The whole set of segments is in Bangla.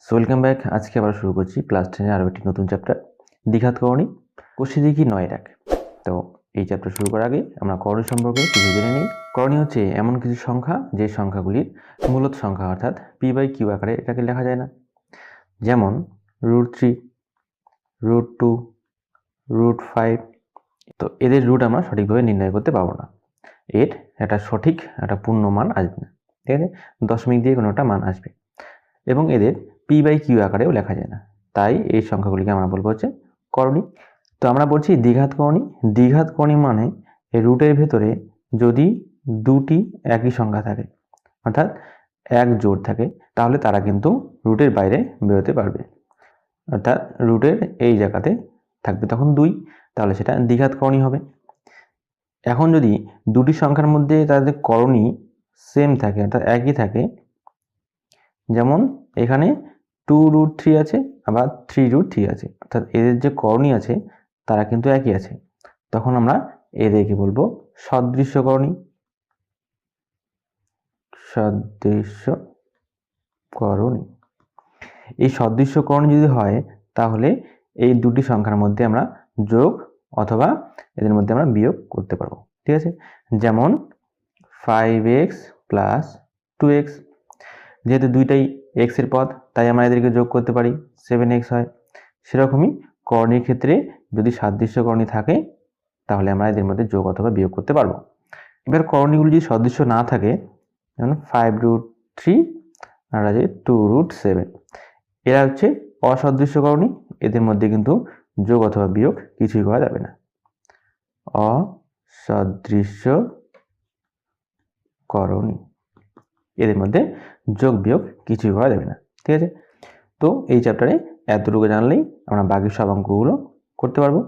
Welcome back. আজকে আবার শুরু করছি ক্লাস 10 আরও একটি নতুন চ্যাপ্টার দ্বিঘাত করণী কোষে 9 তো এই চ্যাপ্টার শুরু করার আগে আমরা করণী সম্পর্কে কিছু জেনে নিই। করণী হচ্ছে এমন কিছু সংখ্যা যে সংখ্যাগুলির মূলত সংখ্যা অর্থাৎ p/q আকারে এটাকে লেখা যায় না। যেমন √3, √2, √5। তো এদের রুট আমরা সঠিকভাবে নির্ণয় করতে পারবো না, এর একটা সঠিক একটা পূর্ণ মান আসবে না, ঠিক আছে? দশমিক দিয়ে কোনো একটা মান আসবে এবং এদের p/q আকারেও লেখা যায় না, তাই এই সংখ্যাগুলিকে আমরা বলবো হচ্ছে করণী। তো আমরা বলছি দ্বিঘাত করণী। দ্বিঘাত করণী মানে এই রুটের ভেতরে যদি দুটি একই সংখ্যা থাকে অর্থাৎ এক জোড় থাকে, তাহলে তারা কিন্তু রুটের বাইরে বেরোতে পারবে। অর্থাৎ রুটের এই জায়গাতে থাকবে তখন 2, তাহলে সেটা দ্বিঘাত করণী হবে। এখন যদি দুটি সংখ্যার মধ্যে তাদের করণী সেম থাকে অর্থাৎ একই থাকে, যেমন এখানে 2√3 আছে আবার 3√3 আছে, অর্থাৎ এদের যে করণী আছে তারা কিন্তু একই আছে, তখন আমরা এদেরকে বলবো সদৃশ্য করণী। সদৃশ্য করণী। এই সদৃশ্য করণী যদি হয় তাহলে এই দুটি সংখ্যার মধ্যে আমরা যোগ অথবা এদের মধ্যে আমরা বিয়োগ করতে পারবো, ঠিক আছে? যেমন 5x + 2x, যেহেতু দুইটাই x এর পদ তাই আমরা এদেরকে যোগ করতে পারি, 7x হয়। সেরকমই করণীর ক্ষেত্রে যদি সাদৃশ্য করণী থাকে তাহলে আমরা এদের মধ্যে যোগ অথবা বিয়োগ করতে পারবো। এবার করণীগুলি যদি সদৃশ্য না থাকে, যেমন 5√3 আর আছে 2√7, এরা হচ্ছে অসদৃশ্য করণী, এদের মধ্যে কিন্তু যোগ অথবা বিয়োগ কিছুই করা যাবে না। অসদৃশ্য করণী, এদের মধ্যে যোগ বিয়োগ কিছুই করা যাবে না, ঠিক আছে? তো এই চ্যাপ্টারে এতটুকু জানলেই আমরা বাকি সব অঙ্কগুলো করতে পারবো।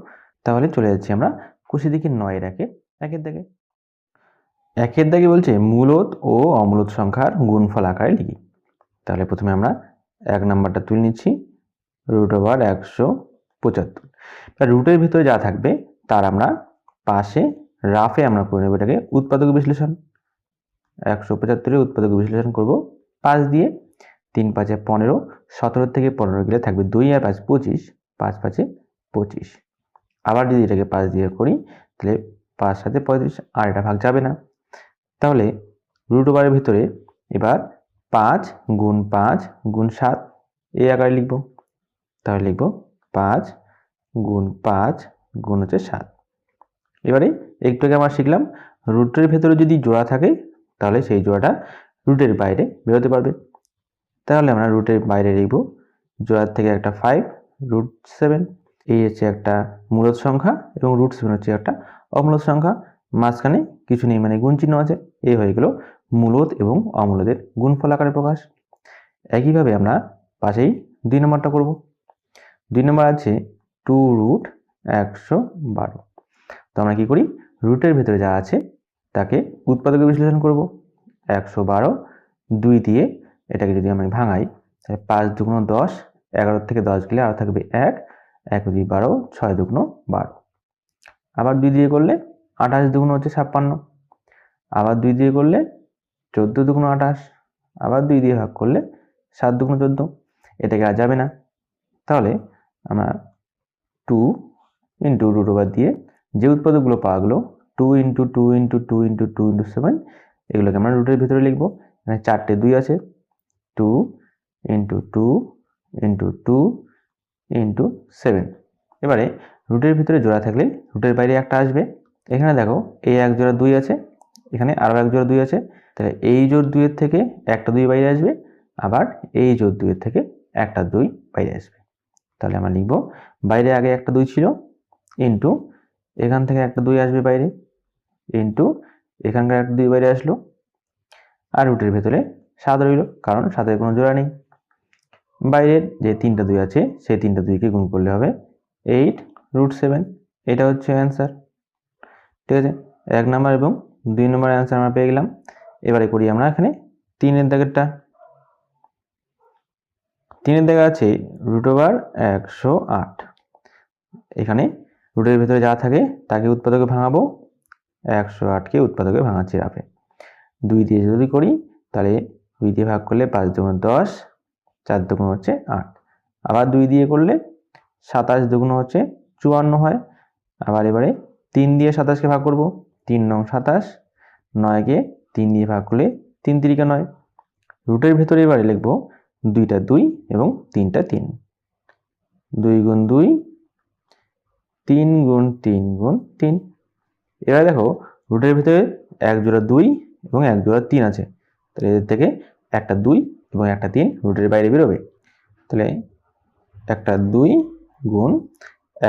তাহলে চলে যাচ্ছি আমরা কোষে 9 একের দাগে। একের দাগে বলছে মূলদ ও অমূলদ সংখ্যার গুণফল আকারে লিখি। তাহলে প্রথমে আমরা 1 নাম্বারটা তুলে নিচ্ছি, √175। রুটের ভিতরে যা থাকবে তার আমরা পাশে রাফে আমরা করে নেব এটাকে উৎপাদক বিশ্লেষণ। 175 এর উৎপাদক বিশ্লেষণ করব 5 দিয়ে। 3 × 5 = 15, 17 থেকে 15 গেলে থাকবে 2 আর 5 25, 5 × 5 = 25। আবার যদি এটাকে 5 দিয়ে করি তাহলে 5 × 7 = 35, আর এটা ভাগ যাবে না। তাহলে √এর ভিতরে এবার 5 × 5 × 7 এই আকারে লিখব। তাহলে লিখব 5 × 5 × 7। এবারে একটু আগে আমরা শিখলাম রুটের ভেতরে যদি জোড়া থাকে তাহলে সেই জোড়াটা রুটের বাইরে বেরোতে পারবে। তাহলে আমরা রুটের বাইরে লিখব জোড়ার থেকে একটা 5 √7, এই হচ্ছে একটা মূলদ সংখ্যা এবং √7 হচ্ছে একটা অমূলদ সংখ্যা, মাঝখানে কিছু নেই মানে গুণ চিহ্ন আছে। এই হয়ে গেল মূলদ এবং অমূলদের গুণফল আকারে প্রকাশ। একইভাবে আমরা পাশেই 2 নম্বরটা করব। 2 নম্বর আছে 2√112। তো আমরা কি করি, রুটের ভেতরে যা আছে তাকে উৎপাদকে বিশ্লেষণ করব। 112, 2 দিয়ে এটাকে যদি আমি ভাঙাই তাহলে 5 × 2 = 10, 11 থেকে 10 গেলে আরও থাকবে 1, 1 × 2 = 12, 6 × 2 = 12। আবার 2 দিয়ে করলে 28 × 2 = 56, আবার 2 দিয়ে করলে 14 × 2 = 28, আবার 2 দিয়ে ভাগ করলে 7 × 2 = 14। এটাকে আর যাবে না, তাহলে আমরা 2 × √ওভার দিয়ে যে উৎপাদকগুলো পাওয়া গেলো 2 × 2 × 2 × 2 × 7, এগুলোকে আমরা রুটের ভিতরে লিখব। এখানে 4টে 2 আছে, 2 × 2 × 2 × 7। এবারে রুটের ভিতরে জোড়া থাকলে রুটের বাইরে একটা আসবে। এখানে দেখো এই এক জোড়া 2 আছে, এখানে আরও এক জোড়া 2 আছে, তাহলে এই জোড় 2 এর থেকে একটা 2 বাইরে আসবে, আবার এই জোড় 2 এর থেকে একটা 2 বাইরে আসবে। তাহলে আমরা লিখব বাইরে আগে একটা 2 ছিল, ইন্টু এখান থেকে একটা 2 আসবে বাইরে, ইন্টু এখানকার একটা 2 বাইরে আসলো, আর রুটের ভেতরে 7 রইল কারণ 7 এর কোনো জোড়া নেই। বাইরের যে 3টা 2 আছে সেই 3টা 2কে গুণ করলে হবে 8√7। এটা হচ্ছে অ্যান্সার, ঠিক আছে? 1 নম্বর এবং 2 নম্বর অ্যান্সার আমরা পেয়ে গেলাম। এবারে করি আমরা এখানে 3 এর দাগেরটা। 3 এর দাগে আছে √108। এখানে রুটের ভেতরে যা থাকে তাকে উৎপাদকে ভাঙাবো, 108কে উৎপাদকে ভাঙাচ্ছি রাফে। 2 দিয়ে যদি করি তাহলে 2 দিয়ে ভাগ করলে 5 × 2 = 10, 4 দুগুণ হচ্ছে 8। আবার 2 দিয়ে করলে 27 দুগুণ হচ্ছে 54 হয়। আবার এবারে 3 দিয়ে 27কে ভাগ করব, 3 নং 27, 9কে 3 দিয়ে ভাগ করলে 3 তিরিকা 9। রুটের ভেতরে এবারে লিখব 2টা 2 এবং 3টা 3। 2 গুণ 2, 3 গুণ 3 গুণ 3। এবারে দেখো রুটের ভেতরে এক জোড়া 2 এবং এক জোড়া 3 আছে, তাহলে এদের থেকে একটা 2 এবং একটা 3 রুটের বাইরে বেরোবে। তাহলে একটা 2 গুণ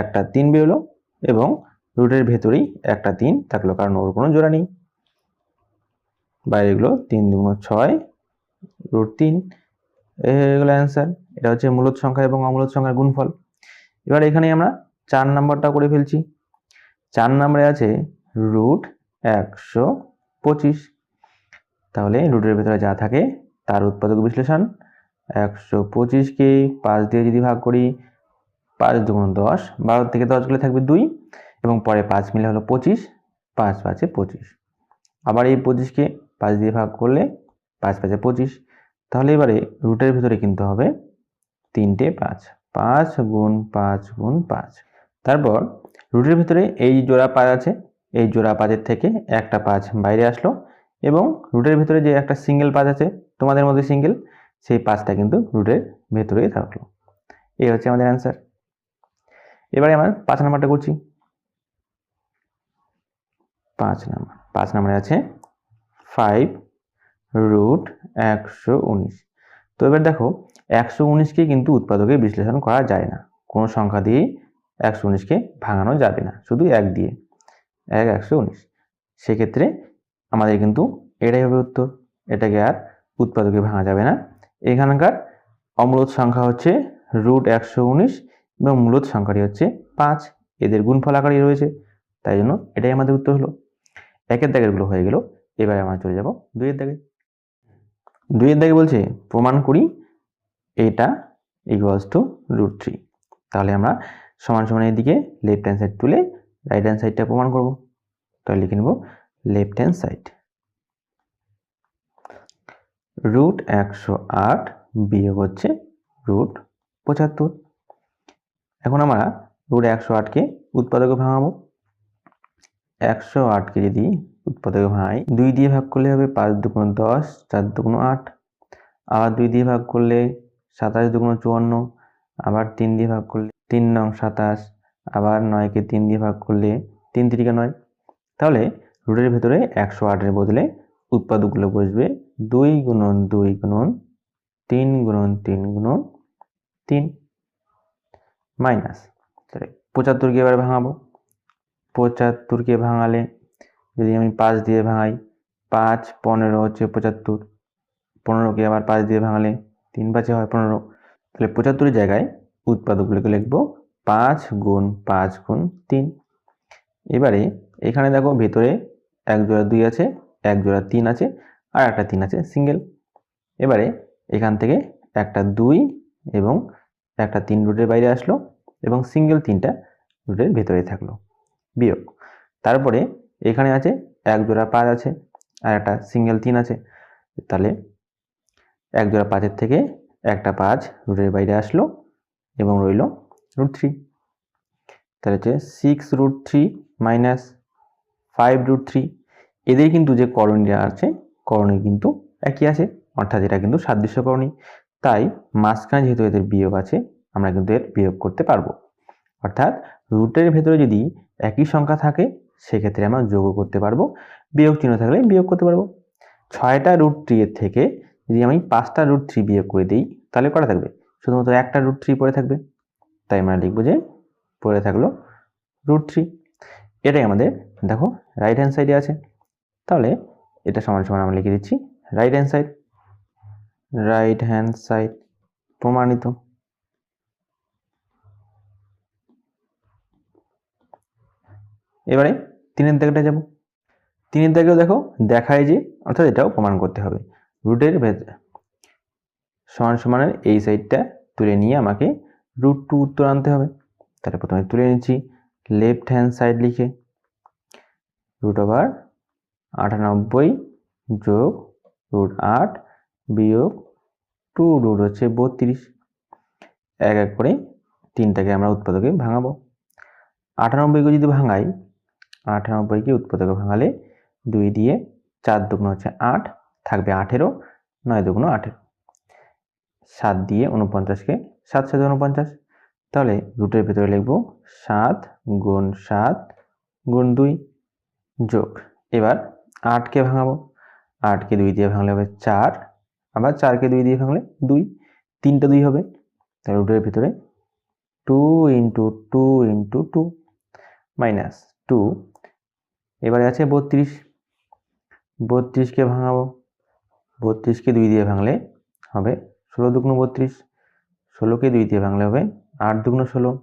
একটা 3 বেরোলো এবং রুটের ভেতরেই একটা 3 থাকলো, কারণ ওর কোনো জোড়া নেই। বাইরেগুলো 3 দুগুণ 6 রুট 3। এই হয়ে গেল অ্যান্সার। এটা হচ্ছে মূলদ সংখ্যা এবং অমূলদ সংখ্যার গুণফল। এবার এখানে আমরা 4 নাম্বারটা করে ফেলছি। 4 নম্বরে আছে রুট 125। তাহলে রুটের ভেতরে যা থাকে তার উৎপাদক বিশ্লেষণ। 125কে 5 দিয়ে যদি ভাগ করি, 5 দুগুণ 10, 12 থেকে 10 গেলে থাকবে 2 এবং পরে 5 মিলে হলো 25, 5 5-এ 25। আবার এই 25কে 5 দিয়ে ভাগ করলে 5 5-এ 25। তাহলে এবারে রুটের ভিতরে কিন্তু হবে 3টে 5, 5 গুণ 5 গুণ 5। তারপর রুটের ভিতরে এই জোড়া 5 আছে, এই জোড়া 5-এর থেকে একটা 5 বাইরে আসলো এবং রুটের ভিতরে যে একটা সিঙ্গেল 5 আছে তোমাদের মধ্যে সিঙ্গেল, সেই 5টা কিন্তু রুটের ভেতরেই থাকলো। এই হচ্ছে আমাদের অ্যান্সার। এবারে আমরা 5 নাম্বারটা করছি। 5 নাম্বারে আছে 5 রুট 119। তো এবার দেখো 119কে কিন্তু উৎপাদকে বিশ্লেষণ করা যায় না, কোনো সংখ্যা দিয়েই 119কে ভাঙানো যাবে না, শুধু 1 দিয়ে 119। সেক্ষেত্রে আমাদের কিন্তু এটাই হবে উত্তর, এটাকে আর উৎপাদকে ভাঙা যাবে না। এখানকার অমূলদ সংখ্যা হচ্ছে রুট 119 এবং মূলদ সংখ্যাটি হচ্ছে 5, এদের গুণফল আকারে রয়েছে, তাই জন্য এটাই আমাদের উত্তর হলো। 1-এর দাগেরগুলো হয়ে গেল। এবারে আমরা চলে যাব 2-এর দাগে। 2-এর দাগে বলছে প্রমাণ করি এটা ইকুয়ালস টু রুট 3। তাহলে আমরা সমান সমান এদিকে লেফট হ্যান্ড সাইড তুলে রাইট হ্যান্ড সাইডটা প্রমাণ করব। তাহলে লিখে নেব লেফট হ্যান্ড সাইড রুট 108 বিয়োগ হচ্ছে রুট 75। এখন আমরা রুট 108কে উৎপাদকে ভাঙাবো। 108কে যদি উৎপাদকে ভাঙাই, 2 দিয়ে ভাগ করলে হবে 5 দুগুণ 10, 4 দুগুণ 8। আবার 2 দিয়ে ভাগ করলে 27 দুগুণ 54। আবার 3 দিয়ে ভাগ করলে 3 নং 27। আবার 9কে 3 দিয়ে ভাগ করলে 3 তিরিকা 9। তাহলে রুটের ভেতরে 108-এর বদলে উৎপাদকগুলো বসবে 2 গুণন 2 গুণন 3 গুণন 3 গুণন 3 মাইনাস। তাহলে 75কে এবার ভাঙাবো। 75কে ভাঙালে যদি আমি 5 দিয়ে ভাঙাই, 5 15 হচ্ছে 75। 15কে আবার 5 দিয়ে ভাঙালে 3 5-এ হয় 15। তাহলে 75-এর জায়গায় উৎপাদকগুলোকে লিখবো 5 গুণ 5 গুণ 3। এবারে এখানে দেখো ভেতরে এক জোড়া 2 আছে, এক জোড়া 3 আছে আর একটা 3 আছে সিঙ্গেল। এবারে এখান থেকে একটা 2 এবং একটা 3 রুটের বাইরে আসলো এবং সিঙ্গেল 3টা রুটের ভেতরে থাকলো, বিয়োগ। তারপরে এখানে আছে এক জোড়া 5 আছে আর একটা সিঙ্গেল 3 আছে, তাহলে এক জোড়া 5-এর থেকে একটা 5 রুটের বাইরে আসলো এবং রইল রুট 3। তাহলে হচ্ছে 6 রুট 3 মাইনাস 5 রুট 3। এদের কিন্তু যে করণীয় আছে, করণীয় কিন্তু একই আছে, অর্থাৎ এটা কিন্তু সাদৃশ্য করণী। তাই মাঝখানে যেহেতু এদের বিয়োগ আছে, আমরা কিন্তু এর বিয়োগ করতে পারবো। অর্থাৎ রুটের ভেতরে যদি একই সংখ্যা থাকে সেক্ষেত্রে আমরা যোগও করতে পারবো, বিয়োগ চিহ্ন থাকলে বিয়োগ করতে পারবো। 6টা রুট 3 এর থেকে যদি আমি 5টা রুট 3 বিয়োগ করে দিই, তাহলে কটা থাকবে? শুধুমাত্র একটা রুট 3 পড়ে থাকবে। তাই আমরা লিখবো যে পড়ে থাকলো রুট 3। এটাই আমাদের দেখো রাইট হ্যান্ড সাইডে আছে। তাহলে এটা সমান সমান আমরা লিখে দিচ্ছি right hand side. Right hand side প্রমাণিত। এবারে 3-এর দাগটা যাব। 3-এর দাগেও দেখো দেখায় যে, অর্থাৎ এটাও প্রমাণ করতে হবে। রুটের সমান সমানের এই সাইডটা তুলে নিয়ে আমাকে রুট 2 উত্তর আনতে হবে। তাহলে প্রথমে তুলে নিচ্ছি লেফট হ্যান্ড সাইড লিখে রুট ওভার 98 যোগ রুট 8 বিয়োগ টু রুট হচ্ছে 32। এক এক করে তিনটাকে আমরা উৎপাদকে ভাঙাবো। 98কে যদি ভাঙাই, 98কে উৎপাদকে ভাঙালে 2 দিয়ে 4 দুগুণ হচ্ছে 8, থাকবে 18, 9 দুগুণ 18, 7 দিয়ে 49কে 7 7 49, তাহলে রুটের ভেতরে লিখব 7 গুণ 7 গুণ 2 যোগ, এবার 8কে ভাঙাবো। 8কে 2 দিয়ে ভাঙলে হবে 4, আবার 4কে 2 দিয়ে ভাঙলে 2, 3টা 2 হবে, তাহলে রুটের ভিতরে 2 ইন্টু 2 ইন্টু 2 মাইনাস 2। এবারে আছে 32, 32কে ভাঙাবো। 32কে 2 দিয়ে ভাঙলে হবে 16 দুগুণ 32, 16কে 2 দিয়ে ভাঙলে হবে 8 দুগুণ 16,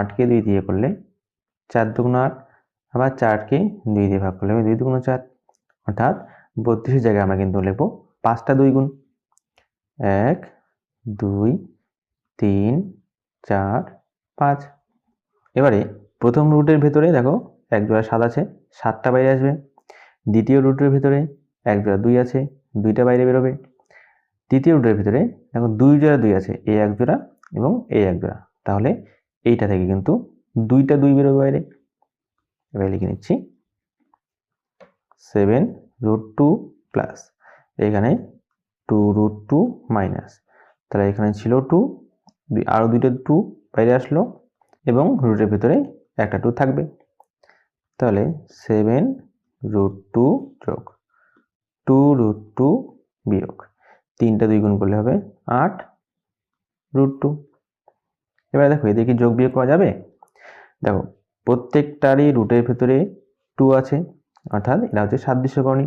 8কে 2 দিয়ে করলে 4 দুগুণ 8, আবার 4কে 2 দিয়ে ভাগ করলে হবে 2 দুগুণ 4, অর্থাৎ 32 জায়গায় আমরা কিন্তু লিখবো 5টা 2 গুণ, 1 2 3 4 5। এবারে প্রথম রুটের ভেতরে দেখো এক জোড়া 7 আছে, 7টা বাইরে আসবে। দ্বিতীয় রুটের ভেতরে এক জোড়া 2 আছে, 2টা বাইরে বেরোবে। তৃতীয় রুটের ভিতরে দেখো 2 জোড়া 2 আছে, এই এক জোড়া এবং এই এক জোড়া, তাহলে এইটা থেকে কিন্তু 2টা 2 বেরোবে বাইরে। এবার লিখে নিচ্ছি 7 রুট 2 প্লাস এখানে 2 রুট 2 মাইনাস, তাহলে এখানে ছিল 2, আরও 2টা 2 বাইরে আসলো এবং রুটের ভিতরে একটা 2 থাকবে, তাহলে 7 রুট 2 যোগ 2 রুট 2 বিয়োগ 3টা 2 গুণ করলে হবে 8 রুট 2। এবার দেখো এদিকে কি যোগ বিয়োগ করা যাবে? দেখো প্রত্যেকটারই রুটের ভেতরে 2 আছে, অর্থাৎ এটা হচ্ছে সাদৃশ্যকরণী।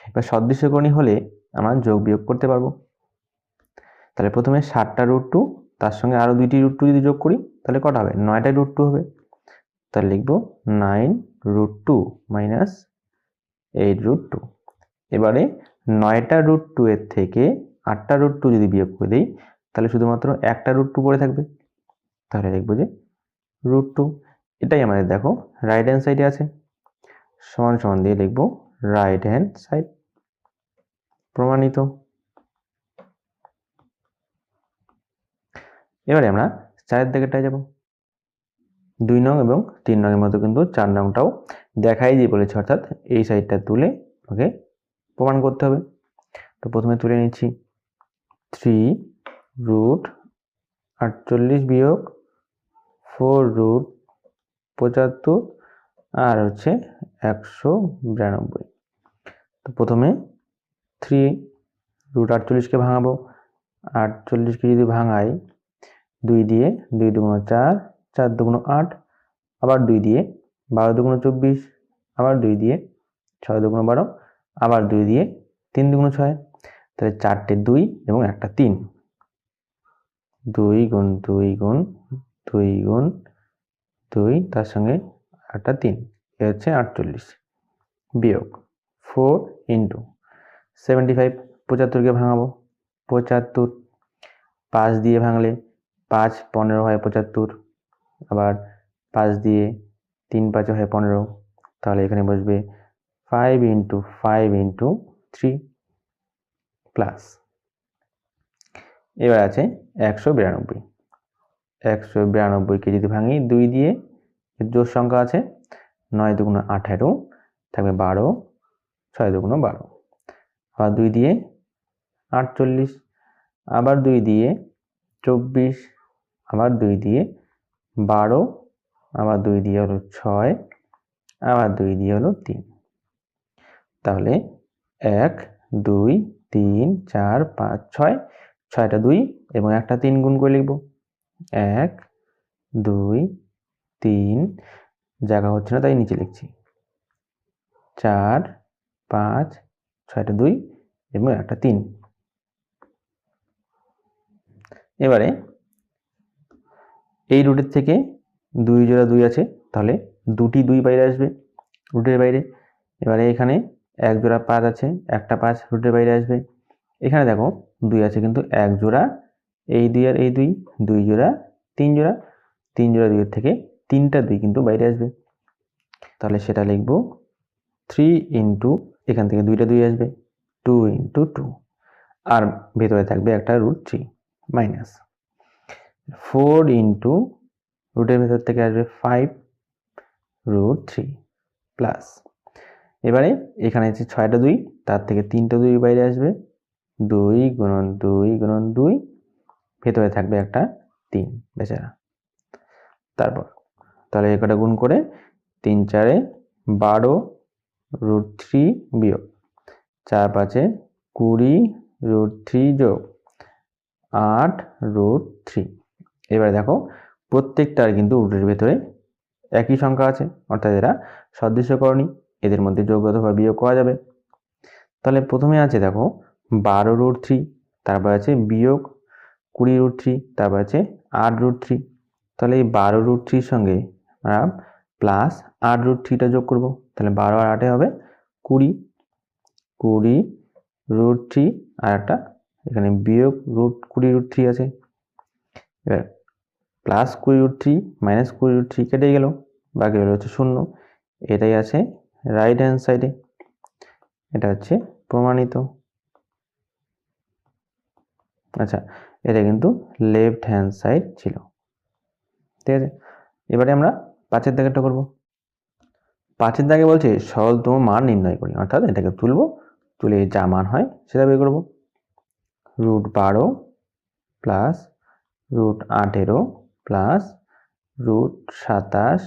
এবার সাদৃশ্যকরণী হলে আমরা যোগ বিয়োগ করতে পারবো। তাহলে প্রথমে 7টা রুট 2, তার সঙ্গে আরও 2টি রুট 2 যদি যোগ করি তাহলে কটা হবে? 9টা রুট 2 হবে। তাহলে লিখবো 9 রুট 2 মাইনাস 8 রুট 2। এবারে 9টা রুট 2 এর থেকে 8টা রুট 2 যদি বিয়োগ করে দিই তাহলে শুধুমাত্র একটা রুট 2 পড়ে থাকবে, তাহলে লিখবো যে রুট 2। এটাই আমাদের দেখো রাইট হ্যান্ড সাইডে আছে, সমান সমান দিয়ে লিখবো রাইট হ্যান্ড সাইড, প্রমাণিত। এবারে আমরা 4 দিকেরটায় যাব। 2 নং এবং 3 নং এর মতো কিন্তু 4 নংটাও দেখাই দিয়ে বলেছে, অর্থাৎ এই সাইডটা তুলে ওকে প্রমাণ করতে হবে। তো প্রথমে তুলে নিচ্ছি 3 রুট 48 বিয়োগ 4 রুট 75 আর হচ্ছে 192। তো প্রথমে 3 রুট 48কে ভাঙাবো। 48কে যদি ভাঙাই 2 দিয়ে, 2 দুগুণ 4, 4 দুগুণ 8, আবার 2 দিয়ে 12 দুগুণ 24, আবার 2 দিয়ে 6 দুগুণ 12, আবার 2 দিয়ে 3 দুগুণ 6, তাহলে 4টে 2 এবং একটা 3, 2 গুণ 2 গুণ 2 গুণ 2, তার সঙ্গে একটা 3, এ হচ্ছে 48 বিয়োগ 4 ইন্টু 75, 75কে ভাঙাবো। 75 5 দিয়ে ভাঙলে 5 15 হয় 75, আবার 5 দিয়ে 3 5 হয় 15, তাহলে এখানে বসবে 5 ইন্টু 5 ইন্টু 3 প্লাস, এবার আছে 192। 192কে যদি ভাঙি 2 দিয়ে, জোড় সংখ্যা আছে 9 দুগুণ 18, থাকবে 12, 6 দুগুণ 12, আবার 2 দিয়ে 48, আবার 2 দিয়ে 24, আবার 2 দিয়ে 12, আবার 2 দিয়ে হলো 6, আবার 2 দিয়ে হলো 3, তাহলে 1 2 3 4 5 6, 6টা 2 এবং একটা 3 গুণ করে লিখব। 1 2 3, জায়গা হচ্ছে না তাই নিচে লিখছি, 4 5, 6টা 2 এবং একটা 3। এবারে এই রুটের থেকে 2 জোড়া 2 আছে, তাহলে 2টি 2 বাইরে আসবে রুটের বাইরে। এবারে এখানে এক জোড়া 5 আছে, একটা 5 রুটের বাইরে আসবে। এখানে দেখো 2 আছে কিন্তু এক জোড়া, এই 2 আর এই 2, 2 জোড়া 3 জোড়া, 3 জোড়া 2 এর থেকে 3টা 2 কিন্তু বাইরে আসবে, তাহলে সেটা লিখব 3 ইন্টু, এখান থেকে 2টা 2 আসবে 2 ইন্টু 2, আর ভেতরে থাকবে একটা √3 মাইনাস 4 ইন্টু রুটের ভেতর থেকে আসবে 5√3 প্লাস এবারে এখানে আছে 6টা 2, তার থেকে 3টা 2 বাইরে আসবে 2 গুণন 2 গুণন 2, ভেতরে থাকবে একটা 3 বেচারা। তারপর তাহলে একটা গুণ করে 3 4 12 √3 বিয়োগ 4 5 20 √3 যোগ 8 √3। এবারে দেখো প্রত্যেকটার কিন্তু রুটের ভেতরে একই সংখ্যা আছে, অর্থাৎ এরা সদৃশ্যকরণী, এদের মধ্যে যোগ অথবা বিয়োগ করা যাবে। তাহলে প্রথমে আছে দেখো 12√3, তারপর আছে বিয়োগ 20√3, তারপর আছে 8√3। তাহলে এই 12√3 সঙ্গে আমরা প্লাস 8√3টা যোগ করব। তাহলে 12 আর 8 হবে 20, 20√3 আর একটা এখানে বিয়োগ 20√3 আছে। এবার প্লাস 20√3 মাইনাস 20√3 কেটে গেল, বাকি হলো হচ্ছে 0। এটাই আছে রাইট হ্যান্ড সাইডে, এটা হচ্ছে প্রমাণিত। আচ্ছা, এটা কিন্তু লেফট হ্যান্ড সাইড ছিল। ঠিক আছে, এবারে আমরা 5-এর দাগেরটা করব। 5-এর দাগে বলছে সরলতম মান নির্ণয় করি, অর্থাৎ এটাকে তুলব, তুলে যা মান হয় সেটা বের করব। √12 প্লাস √18 প্লাস √27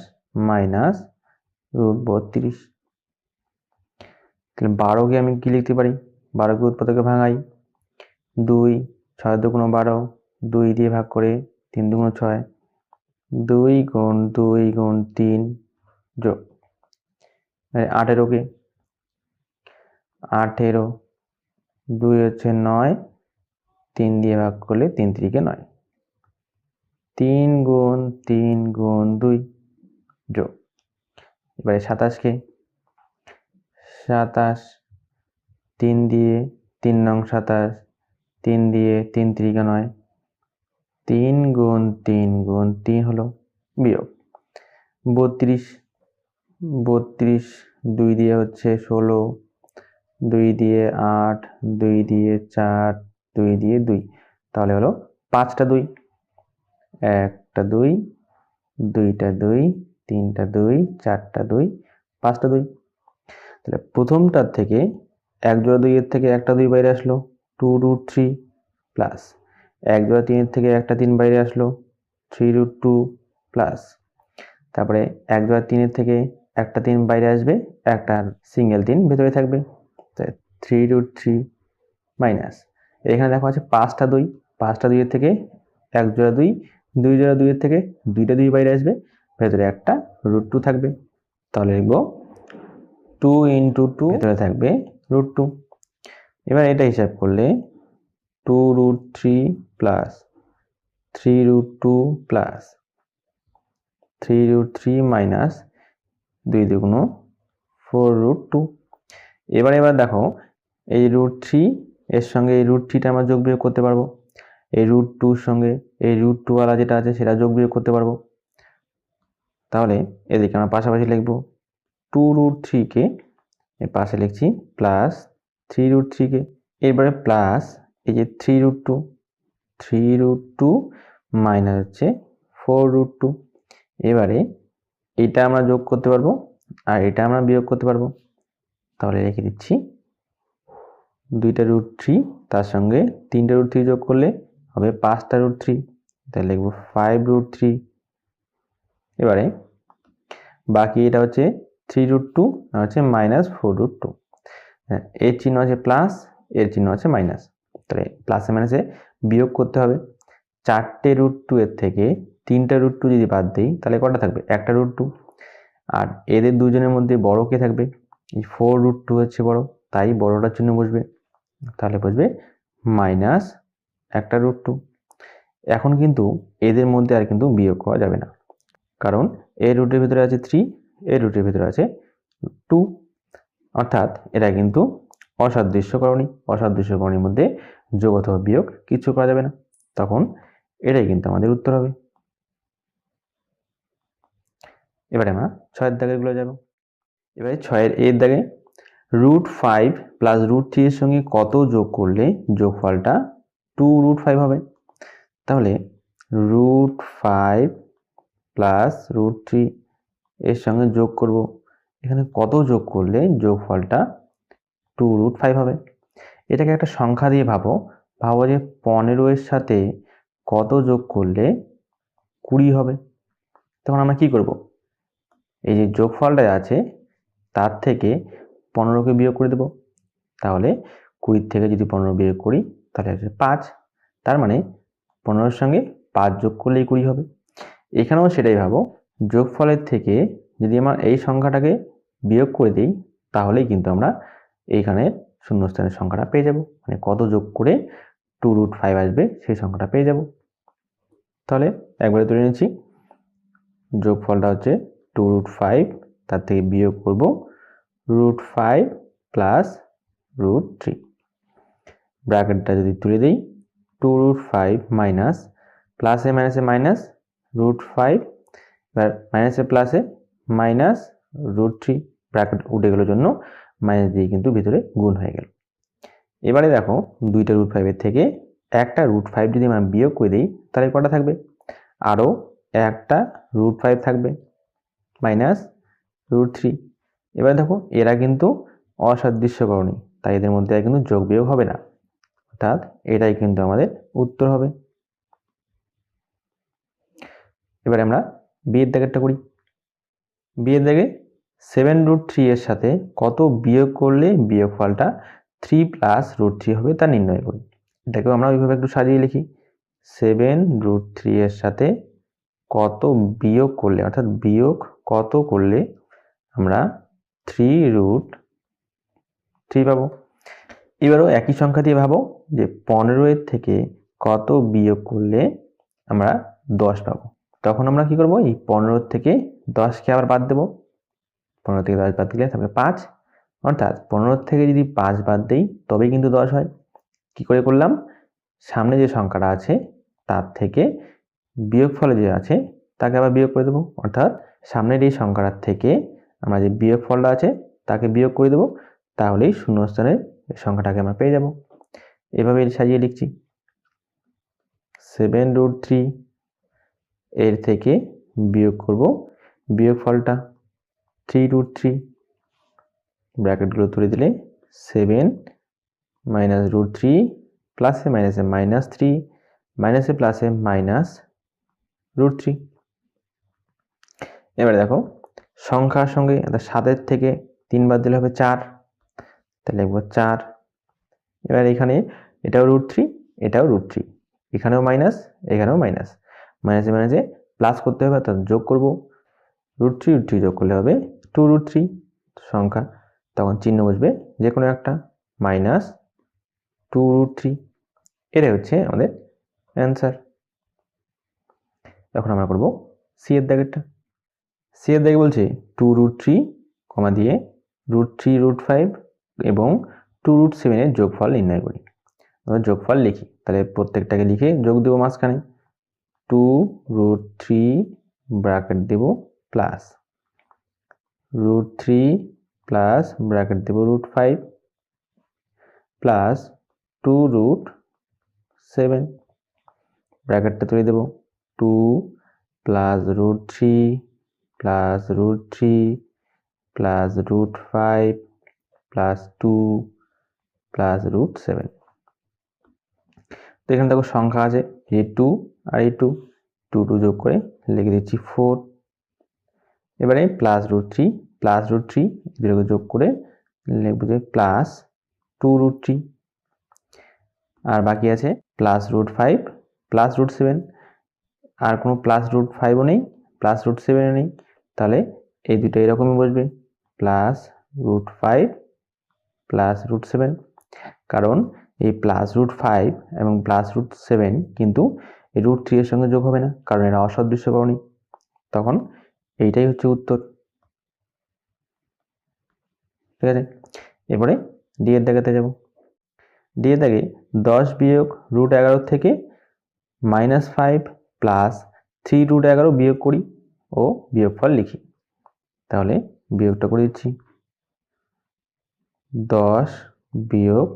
মাইনাস √32। তাহলে 12কে আমি কি লিখতে পারি? 12কে উৎপাদকে ভাঙাই, 2 6 2 12, 2 দিয়ে ভাগ করে 3 2 6, 2 গুণ 2 গুণ 3 যোগ 18কে 18, 2 হচ্ছে 9, 3 দিয়ে ভাগ করলে 3 3 9, 3 গুণ 3 গুণ 2 যোগ এবারে 27কে 27, 3 দিয়ে 3 নং 27, 3 দিয়ে 3 3 9, 3 গুণ 3 গুণ 3 হলো বিয়োগ 32, 32 2 দিয়ে হচ্ছে 16, 2 দিয়ে 8, 2 দিয়ে 4, 2 দিয়ে 2, তাহলে হলো 5টা 2, একটা 2, 2টা 2, 3টা 2, 4টা 2, 5টা 2। তাহলে প্রথমটার থেকে এক জোড়া 2 এর থেকে একটা 2 বাইরে আসলো 2√3 প্লাস এক জোড়া 3 এর থেকে একটা 3 বাইরে আসলো 3√2 প্লাস তারপরে এক জোড়া 3 এর থেকে একটা 3 বাইরে আসবে, একটা সিঙ্গেল 3 ভেতরে থাকবে, 3√3 মাইনাস এখানে দেখো আছে 5টা 2, 5টা 2 এর থেকে এক জোড়া 2, 2 জোড়া 2 এর থেকে 2টা 2 বাইরে আসবে, ভেতরে একটা √2 থাকবে। তাহলে লিখব 2 ইন্টু 2, ভেতরে থাকবে √2। এবার এটা হিসাব করলে 2√3 প্লাস 3√2 প্লাস 3√3 মাইনাস 2 দুগুণ 4√2। এবার দেখো এই √3 এর সঙ্গে এই √3টা আমরা যোগ বিয়োগ করতে পারবো, এই √2 সঙ্গে এই √2 ওয়ালা যেটা আছে সেটা যোগ বিয়োগ করতে পারবো। তাহলে এদিকে আমরা পাশাপাশি লিখবো 2√3কে এর পাশে লিখছি প্লাস 3√3কে, এরপরে প্লাস এই যে 3√2 মাইনাস হচ্ছে 4√2। এবারে এটা আমরা যোগ করতে পারবো আর এটা আমরা বিয়োগ করতে পারবো। তাহলে রেখে দিচ্ছি 2টা √3, তার সঙ্গে 3টা √3 যোগ করলে হবে 5টা √3, তাহলে লিখবো 5√3। এবারে বাকি এটা হচ্ছে 3√2 আর হচ্ছে মাইনাস 4√2। এর চিহ্ন আছে প্লাস, এর চিহ্ন আছে মাইনাস, তাহলে প্লাসে মাইনাসে বিয়োগ করতে হবে। 4টে √2 এর থেকে 3টা √2 যদি বাদ দিই তাহলে কটা থাকবে? একটা √2। আর এদের দুজনের মধ্যে বড় কে থাকবে? এই 4√2 হচ্ছে বড়, তাই বড়টার চিহ্ন বসবে, তাহলে বসবে মাইনাস একটা √2। এখন কিন্তু এদের মধ্যে আর কিন্তু বিয়োগ করা যাবে না, কারণ এই রুটের ভিতরে আছে 3, এই রুটের ভিতরে আছে 2, অর্থাৎ এটা কিন্তু অসাদৃশ্যকরণী। অসাদৃশ্যকরণীর মধ্যে যোগ অথবা বিয়োগ কিছু করা যাবে না, তখন এটাই কিন্তু আমাদের উত্তর হবে। এবারে আমরা 6-এর দাগের গুলো যাব। এবারে 6-এর এর দাগে √5 প্লাস √3 এর সঙ্গে কত যোগ করলে যোগফলটা 2√5 হবে? তাহলে √5 প্লাস √3 এর সঙ্গে যোগ করব। এখানে কত যোগ করলে যোগফলটা 2√5 হবে? এটাকে একটা সংখ্যা দিয়ে ভাবো যে 15 এর সাথে কত যোগ করলে 20 হবে? তখন আমরা কি করব? এই যে যোগফলটা আছে তার থেকে 15কে বিয়োগ করে দেব। তাহলে 20 থেকে যদি 15 বিয়োগ করি তাহলে আসবে 5। তার মানে 15 এর সঙ্গে 5 যোগ করলেই 20 হবে। এখানেও সেটাই ভাবো, যোগফলের থেকে যদি আমরা এই সংখ্যাটাকে বিয়োগ করে দিই তাহলেই কিন্তু আমরা এইখানে শূন্যস্থানের সংখ্যাটা পেয়ে যাব, মানে কত যোগ করে 2√5 আসবে সেই সংখ্যাটা পেয়ে যাব। তাহলে একবারে তুলে নিচ্ছি, যোগফলটা হচ্ছে 2√5, তার থেকে বিয়োগ করব √5 প্লাস √3। ব্র্যাকেটটা যদি তুলে দিই, 2√5 মাইনাস প্লাসে মাইনাসে মাইনাস √5, এবার মাইনাসে প্লাসে মাইনাস √3, ব্র্যাকেট উঠে গেল জন্য মাইনাস দিয়ে কিন্তু ভিতরে গুণ হয়ে গেল। এবারে দেখো দুইটা √5 এর থেকে একটা √5 যদি আমরা বিয়োগ করে দিই তাহলে কটা থাকবে? আরও একটা √5 থাকবে মাইনাস √3। এবার দেখো এরা কিন্তু অসাদৃশ্যকরণী, তাই এদের মধ্যে কিন্তু যোগ বিয়োগ হবে না, অর্থাৎ এটাই কিন্তু আমাদের উত্তর হবে। এবারে আমরা বিয়ের দাগেরটা করি। বিয়ের দাগে 7√3 এর সাথে কত বিয়োগ করলে বিয়োগফলটা 3 প্লাস √3 হবে তা নির্ণয় করি। এটাকেও আমরা ওইভাবে একটু সাজিয়ে লিখি। 7√3 এর সাথে কত বিয়োগ করলে, অর্থাৎ বিয়োগ কত করলে আমরা 3√3 পাবো। এবারও একই সংখ্যা দিয়ে ভাবো যে 15 এর থেকে কত বিয়োগ করলে আমরা 10 পাবো। তখন আমরা কি করব? এই 15 থেকে 10কে আবার বাদ দেব। 15 থেকে 10 বাদ দিলে থাকবে 5, অর্থাৎ 15 থেকে যদি 5 বাদ দেই তবেই কিন্তু 10 হয়। কি করে করলাম? সামনে যে সংখ্যাটা আছে তার থেকে বিয়োগফলে যে আছে তাকে আবার বিয়োগ করে দেবো, অর্থাৎ সামনের এই সংখ্যাটার থেকে আমরা যে বিয়োগফলটা আছে তাকে বিয়োগ করে দেবো, তাহলেই শূন্যস্থানের সংখ্যাটাকে আমরা পেয়ে যাব। এভাবে সাজিয়ে লিখছি। 7√3 এর থেকে বিয়োগ করব বিয়োগফলটা 3√3, ব্র্যাকেটগুলো তুলে দিলে 7 মাইনাস √3 প্লাসে মাইনাসে মাইনাস 3, মাইনাসে প্লাসে মাইনাস √3। এবারে দেখো সংখ্যার সঙ্গে 7 থেকে 3 বাদ দিলে হবে 4, তাহলে লিখব 4। এবার এখানে এটাও √3, এটাও √3, এখানেও মাইনাস, এখানেও মাইনাস, মাইনাসে মাইনাসে প্লাস করতে হবে, অর্থাৎ যোগ করব। √3 যোগ করলে হবে 2√3 সংখ্যা, তখন চিহ্ন বসবে যে কোনো একটা, মাইনাস 2√3। এটাই হচ্ছে আমাদের অ্যান্সার। এখন আমরা করব সি এর দাগেরটা। সি এর দাগে বলছে 2√3 কমা দিয়ে √3 √5 এবং 2√7 এর যোগফল নির্ণয় করি। আমরা যোগফল লিখি, তাহলে প্রত্যেকটাকে লিখে যোগ দেবো মাঝখানে। 2√3 ব্র্যাকেট দেব প্লাস √3 প্লাস ব্র্যাকেট দেব √5 প্লাস 2√7, ব্র্যাকেটটা তুলে দেব। 2 plus √3 plus √3 plus √5 plus 2 plus √7। তো এখানে দেখো সংখ্যা আছে এই 2 আর এই 2, 2 যোগ করে লিখে দিচ্ছি 4। এবারে প্লাস √3 প্লাস √3 এগুলোকে যোগ করে লিখব যে প্লাস 2√3, আর বাকি আছে প্লাস √5 প্লাস √7, আর কোনো প্লাস √5ও নেই প্লাস √7ও নেই, তাহলে এই দুটো এরকমই বসবে, প্লাস √5 প্লাস √7। কারণ এই প্লাস √5 এবং প্লাস √7 কিন্তু এই √3 এর সঙ্গে যোগ হবে না, কারণ এরা অসদৃশ্যকরণী, তখন এইটাই হচ্ছে উত্তর। ঠিক আছে, এরপরে ডি এর দাগেতে যাব। ডি এর দাগে 10 বিয়োগ √11 থেকে -5 প্লাস 3√11 বিয়োগ করি ও বিয়োগফল লিখি। তাহলে বিয়োগটা করে দিচ্ছি। 10 বিয়োগ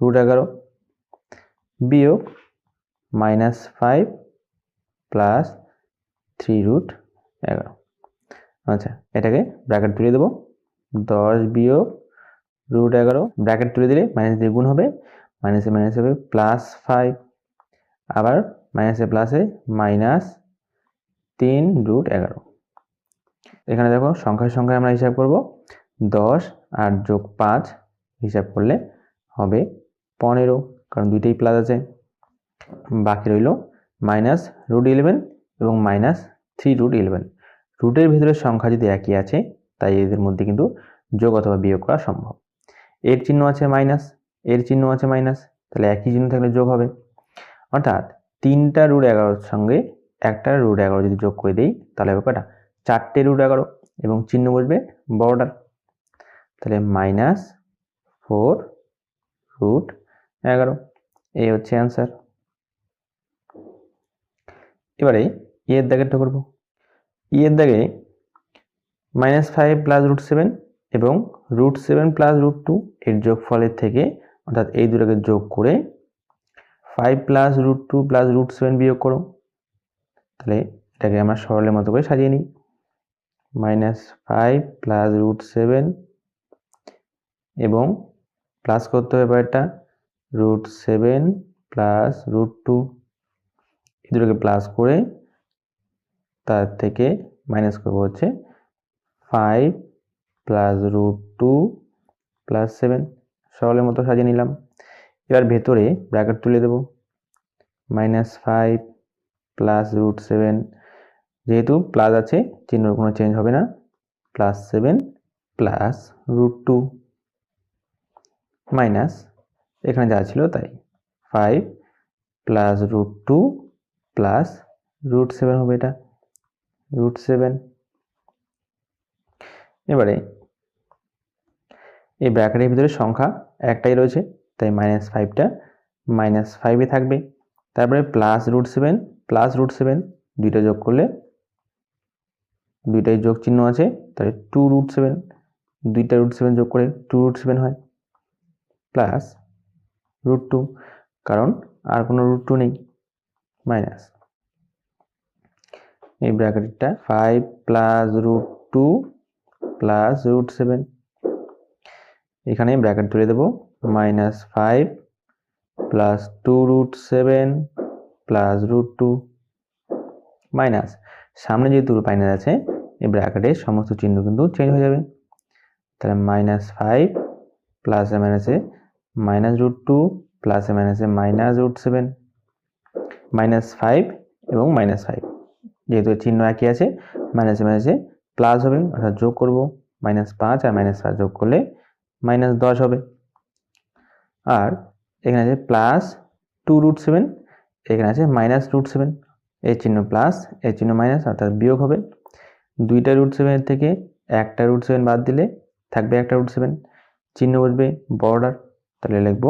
√11 বিয়োগ -5 প্লাস 3√11। আচ্ছা, এটাকে ব্র্যাকেট তুলে দেবো। 10 বিয়োগ √11 ব্র্যাকেট তুলে দিলে মাইনাস দিয়ে গুণ হবে, মাইনাসে মাইনাস হবে +5, আবার মাইনাসে প্লাসে -3√11। এখানে দেখো সংখ্যায় সংখ্যায় আমরা হিসাব করব। 10 আর যোগ 5 হিসাব করলে হবে 15, কারণ দুইটাই প্লাস আছে। বাকি রইল -√11 এবং -3√11। রুটের ভিতরে সংখ্যা যদি একই আছে তাই এদের মধ্যে কিন্তু যোগ অথবা বিয়োগ করা সম্ভব। এর চিহ্ন আছে মাইনাস, এর চিহ্ন আছে মাইনাস, তাহলে একই চিহ্ন থাকলে যোগ হবে। অর্থাৎ 3টা √11 সঙ্গে একটা √11 যদি যোগ করে দিই তাহলে হবে কটা? 4টে √11 এবং চিহ্ন বসবে বড়টার, তাহলে -4√11। এই হচ্ছে অ্যান্সার। এবারে এর দাগেরটা করব। এর দাগে -5 প্লাস √7 এবং √7 প্লাস √2 এর যোগফলের থেকে, অর্থাৎ এই দুটোকে যোগ করে 5 প্লাস √2 প্লাস √7 বিয়োগ করো। তাহলে এটাকে আমরা সরলের মতো করে সাজিয়ে নিই। -5 প্লাস √7 এবং প্লাস করতে হবে এটা √7 প্লাস √2, এই দুটোকে প্লাস করে তার থেকে মাইনাস করবো হচ্ছে 5 প্লাস √2 প্লাস 7, সরলের মতো সাজিয়ে নিলাম। এবার ভেতরে ব্র্যাকেট তুলে দেব। -5 প্লাস √7, যেহেতু প্লাস আছে চিহ্নর কোনো চেঞ্জ হবে না, +7 প্লাস √2 মাইনাস এখানে যা ছিল তাই 5 প্লাস √2 প্লাস √7 হবে, এটা √7। এবারে এই ব্র্যাকেটের ভিতরে সংখ্যা একটাই রয়েছে, তাই -5টা -5-এ থাকবে। তারপরে প্লাস √7 প্লাস √7 দুইটা যোগ করলে, দুইটাই যোগ চিহ্ন আছে, তাহলে 2√7, দুইটা √7 যোগ করে 2√7 হয়, প্লাস √2, কারণ আর কোনো √2 নেই, মাইনাস এই ব্র্যাকেটটা 5 প্লাস √2 প্লাস √7, এখানে ব্র্যাকেট তুলে দেব। -5 প্লাস 2√7 প্লাস √2 মাইনাস, সামনে যেহেতু মাইনাস আছে এই ব্র্যাকেটের সমস্ত চিহ্ন কিন্তু চেঞ্জ হয়ে যাবে, তাহলে -5 প্লাসে মাইনাসে -√2 প্লাসে মাইনাসে -√7, -5 এবং -5, যেহেতু চিহ্ন একই আছে মাইনাসে মাইনাসে প্লাস হবে, অর্থাৎ যোগ করব। -5 আর -5 যোগ করলে -10 হবে। আর এখানে আছে প্লাস 2√7, এখানে আছে -√7, এর চিহ্ন প্লাস এর চিহ্ন মাইনাস, অর্থাৎ বিয়োগ হবে। দুইটা √7 থেকে একটা √7 বাদ দিলে থাকবে একটা √7, চিহ্ন বসবে বর্ডার, তাহলে লিখব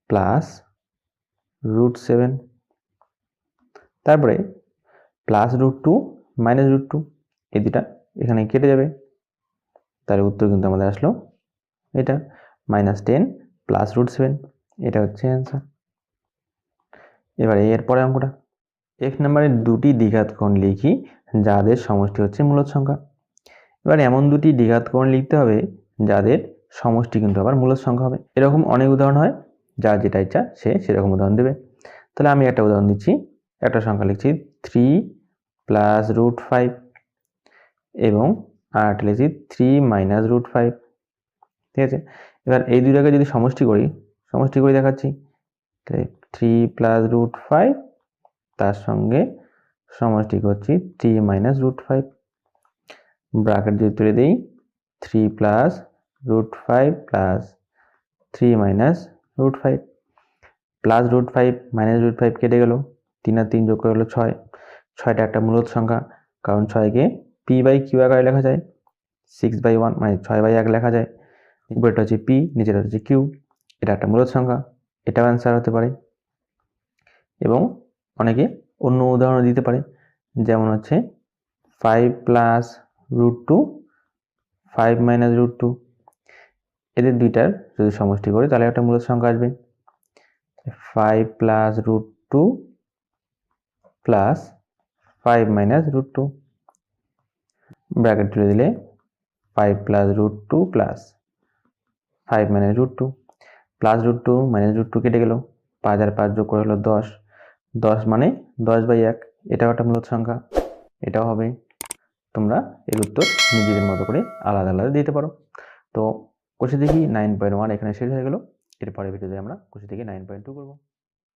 প্লাস √7। তারপরে প্লাস √2 মাইনাস √2 এই দুটা এখানে কেটে যাবে, তার উত্তর কিন্তু আমাদের আসলো এটা -10 প্লাস √7, এটা হচ্ছে অ্যান্সার। এবারে এরপরে অঙ্কটা, এক নম্বরে দুটি দ্বিঘাত কোণ লিখি যাদের সমষ্টি হচ্ছে মূলদ সংখ্যা। এবার এমন দুটি দ্বিঘাত কোণ লিখতে হবে যাদের সমষ্টি কিন্তু আবার মূলদ সংখ্যা হবে। এরকম অনেক উদাহরণ হয়, যার যেটা ইচ্ছা সে সেরকম উদাহরণ দেবে। তাহলে আমি একটা উদাহরণ দিচ্ছি, একটা সংখ্যা লিখছি 3 প্লাস √5 এবং আর একটা লিখছি 3 মাইনাস √5, ঠিক আছে। এবার এই দুইটাকে যদি সমষ্টি করি দেখাচ্ছি, 3 প্লাস √5 তার সঙ্গে সমষ্টি করছি 3 মাইনাস √5, ব্র্যাকেট যদি তুলে দিই 3 plus √5 plus 3 minus √5, plus √5 minus √5 কেটে গেল, 3 আর 3 যোগ করে হলো 6, 6টা একটা মূলদ সংখ্যা, কারণ 6কে p/q আকারে লেখা যায়, 6/1 মানে 6/1 লেখা যায়। উপরেটা হচ্ছে p, নিচেটা হচ্ছে q, এটা একটা মূলদ সংখ্যা, এটাও অ্যান্সার হতে পারে। এবং অনেকে অন্য উদাহরণ দিতে পারে, যেমন হচ্ছে 5 প্লাস √2 5 মাইনাস √2, এদের দুইটার যদি সমষ্টি করি তাহলে একটা মূলত সংখ্যা আসবে 5 plus root 2 plus 5 minus root 2 bracket তুলে দিলে 5 plus root 2 plus 5 minus root 2 plus root 2 minus root 2 কেটে গেল 5 আর 5 যোগ করে হলো 10 10 মানে 10/1 এটাও একটা মূলত সংখ্যা এটাও হবে তোমরা এর উত্তর নিজেদের মতো করে আলাদা আলাদা দিতে পারো তো কোষে দেখি 9.1 এখানে শেষ হয়ে গেল এরপরে ভিডিওতে আমরা কোষে দেখি 9.2 করব